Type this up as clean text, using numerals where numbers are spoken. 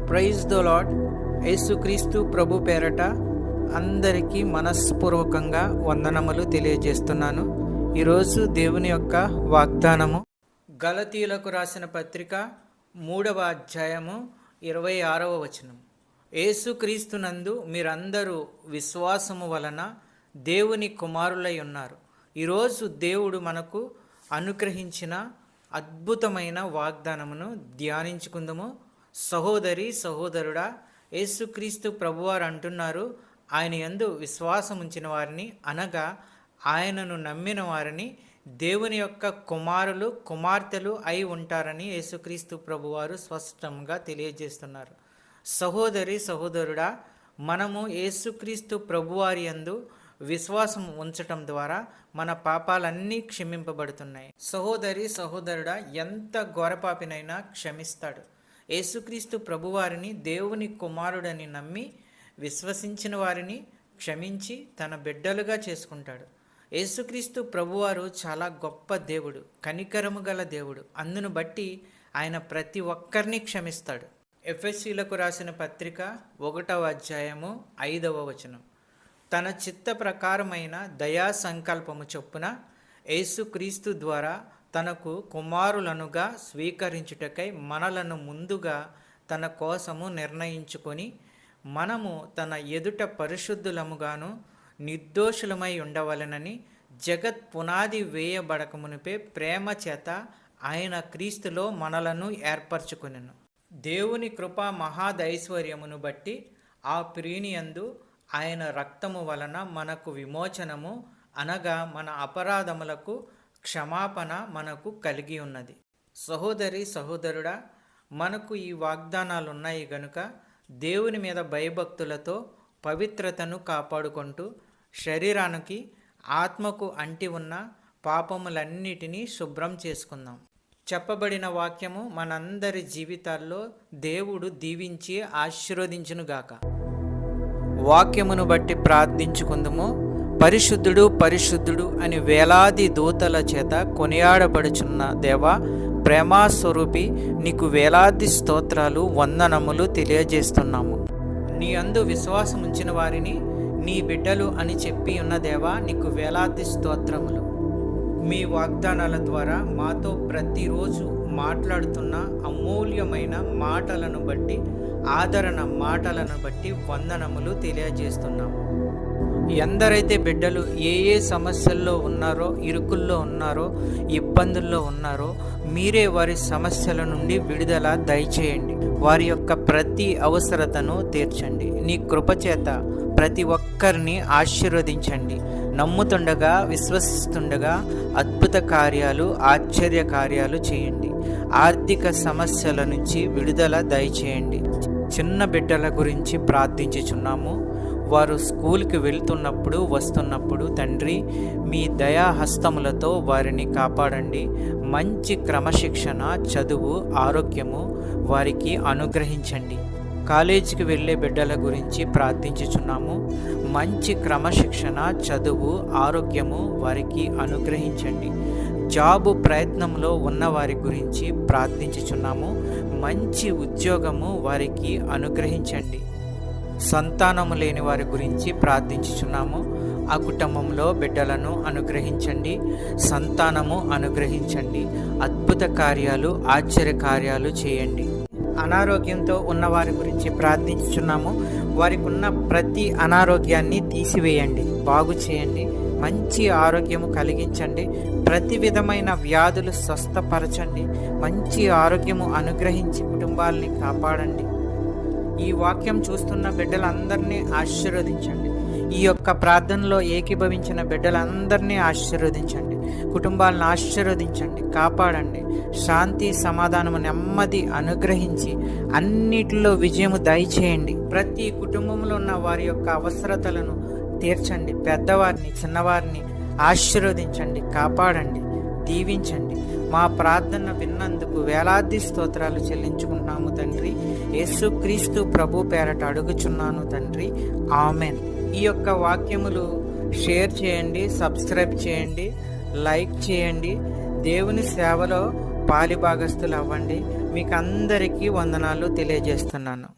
Praise the lord. యేసుక్రీస్తు ప్రభు పేరట అందరికీ మనస్పూర్వకంగా వందనములు తెలియజేస్తున్నాను. ఈరోజు దేవుని యొక్క వాగ్దానము గలతీయులకు రాసిన పత్రిక 3వ అధ్యాయము 26వ వచనం. యేసుక్రీస్తునందు మీరందరూ విశ్వాసము వలన దేవుని కుమారులై ఉన్నారు. ఈరోజు దేవుడు మనకు అనుగ్రహించిన అద్భుతమైన వాగ్దానమును ధ్యానించుకుందాము. సహోదరి సహోదరుడా, యేసుక్రీస్తు ప్రభువారు అంటున్నారు, ఆయన యందు విశ్వాసం ఉంచిన వారిని, అనగా ఆయనను నమ్మిన వారిని దేవుని యొక్క కుమారులు కుమార్తెలు అయి ఉంటారని యేసుక్రీస్తు ప్రభువారు స్పష్టంగా తెలియజేస్తున్నారు. సహోదరి సహోదరుడా, మనము యేసుక్రీస్తు ప్రభువారి యందు విశ్వాసం ఉంచటం ద్వారా మన పాపాలన్నీ క్షమింపబడుతున్నాయి. సహోదరి సహోదరుడా, ఎంత ఘోరపాపినైనా క్షమిస్తాడు. యేసుక్రీస్తు ప్రభువారిని దేవుని కుమారుడని నమ్మి విశ్వసించిన వారిని క్షమించి తన బిడ్డలుగా చేసుకుంటాడు. యేసుక్రీస్తు ప్రభువారు చాలా గొప్ప దేవుడు, కనికరము గల దేవుడు. అందును బట్టి ఆయన ప్రతి ఒక్కరిని క్షమిస్తాడు. ఎఫెసీయులకు రాసిన పత్రిక 1వ అధ్యాయము 5వ వచనం. తన చిత్త ప్రకారమైన దయా సంకల్పము చొప్పున యేసుక్రీస్తు ద్వారా తనకు కుమారులనుగా స్వీకరించుటకై మనలను ముందుగా తన కోసము నిర్ణయించుకొని, మనము తన ఎదుట పరిశుద్ధులముగాను నిర్దోషులమై ఉండవలెనని జగత్ పునాది వేయబడకమునిపే ప్రేమ చేత ఆయన క్రీస్తులో మనలను ఏర్పరచుకొనెను. దేవుని కృపా మహాదైశ్వర్యమును బట్టి ఆ ప్రియునియందు ఆయన రక్తము వలన మనకు విమోచనము, అనగా మన అపరాధములకు క్షమాపణ మనకు కలిగి ఉన్నది. సహోదరి సహోదరుడా, మనకు ఈ వాగ్దానాలు ఉన్నాయి గనుక దేవుని మీద భయభక్తులతో పవిత్రతను కాపాడుకుంటూ శరీరానికి ఆత్మకు అంటి ఉన్న పాపములన్నిటినీ శుభ్రం చేసుకుందాం. చెప్పబడిన వాక్యము మనందరి జీవితాల్లో దేవుడు దీవించి ఆశీర్వదించునుగాక. వాక్యమును బట్టి ప్రార్థించుకుందుము. పరిశుద్ధుడు పరిశుద్ధుడు అని వేలాది దూతల చేత కొనియాడబడుచున్న దేవా, ప్రేమాస్వరూపి, నీకు వేలాది స్తోత్రాలు వందనములు తెలియజేస్తున్నాము. నీ అందు విశ్వాసం ఉంచిన వారిని నీ బిడ్డలు అని చెప్పి ఉన్న దేవా, నీకు వేలాది స్తోత్రములు. మీ వాగ్దానాల ద్వారా మాతో ప్రతిరోజు మాట్లాడుతున్న అమూల్యమైన మాటలను బట్టి, ఆదరణ మాటలను బట్టి వందనములు తెలియజేస్తున్నాము. ఎందరైతే బిడ్డలు ఏ సమస్యల్లో ఉన్నారో, ఇరుకుల్లో ఉన్నారో, ఇబ్బందుల్లో ఉన్నారో, మీరే వారి సమస్యల నుండి విడుదల దయచేయండి. వారి యొక్క ప్రతి అవసరతను తీర్చండి. నీ కృపచేత ప్రతి ఒక్కరిని ఆశీర్వదించండి. నమ్ముతుండగా, విశ్వసిస్తుండగా అద్భుత కార్యాలు, ఆశ్చర్య కార్యాలు చేయండి. ఆర్థిక సమస్యల నుంచి విడుదల దయచేయండి. చిన్న బిడ్డల గురించి ప్రార్థించుచున్నాము. వారు స్కూల్కి వెళ్తున్నప్పుడు వస్తున్నప్పుడు తండ్రి, మీ దయాహస్తములతో వారిని కాపాడండి. మంచి క్రమశిక్షణ, చదువు, ఆరోగ్యము వారికి అనుగ్రహించండి. కాలేజీకి వెళ్ళే బిడ్డల గురించి ప్రార్థించుచున్నాము. మంచి క్రమశిక్షణ, చదువు, ఆరోగ్యము వారికి అనుగ్రహించండి. జాబు ప్రయత్నంలో ఉన్న వారి గురించి ప్రార్థించుచున్నాము. మంచి ఉద్యోగము వారికి అనుగ్రహించండి. సంతానము లేని వారి గురించి ప్రార్థించుచున్నాము. ఆ కుటుంబంలో బిడ్డలను అనుగ్రహించండి, సంతానము అనుగ్రహించండి. అద్భుత కార్యాలు, ఆశ్చర్య కార్యాలు చేయండి. అనారోగ్యంతో ఉన్న వారి గురించి ప్రార్థించుచున్నాము. వారికి ఉన్న ప్రతి అనారోగ్యాన్ని తీసివేయండి, బాగు చేయండి. మంచి ఆరోగ్యము కలిగించండి. ప్రతి విధమైన వ్యాధులు స్వస్థపరచండి. మంచి ఆరోగ్యము అనుగ్రహించి కుటుంబాలని కాపాడండి. ఈ వాక్యం చూస్తున్న బిడ్డలందరినీ ఆశీర్వదించండి. ఈ యొక్క ప్రార్థనలో ఏకీభవించిన బిడ్డలందరినీ ఆశీర్వదించండి. కుటుంబాలను ఆశీర్వదించండి, కాపాడండి. శాంతి, సమాధానము, నెమ్మది అనుగ్రహించి అన్నిటిలో విజయము దయచేయండి. ప్రతి కుటుంబంలో ఉన్న వారి యొక్క అవసరతలను తీర్చండి. పెద్దవారిని, చిన్నవారిని ఆశీర్వదించండి, కాపాడండి, దీవించండి. మా ప్రార్థన విన్నందుకు వేలాది స్తోత్రాలు చెల్లించుకుంటున్నాము తండ్రి. యేసుక్రీస్తు ప్రభు పేరట అడుగుచున్నాను తండ్రి, ఆమెన్. ఈ యొక్క వాక్యములు షేర్ చేయండి, సబ్స్క్రైబ్ చేయండి, లైక్ చేయండి. దేవుని సేవలో పాలిభాగస్తులు అవ్వండి. మీకు అందరికీ వందనాలు తెలియజేస్తున్నాను.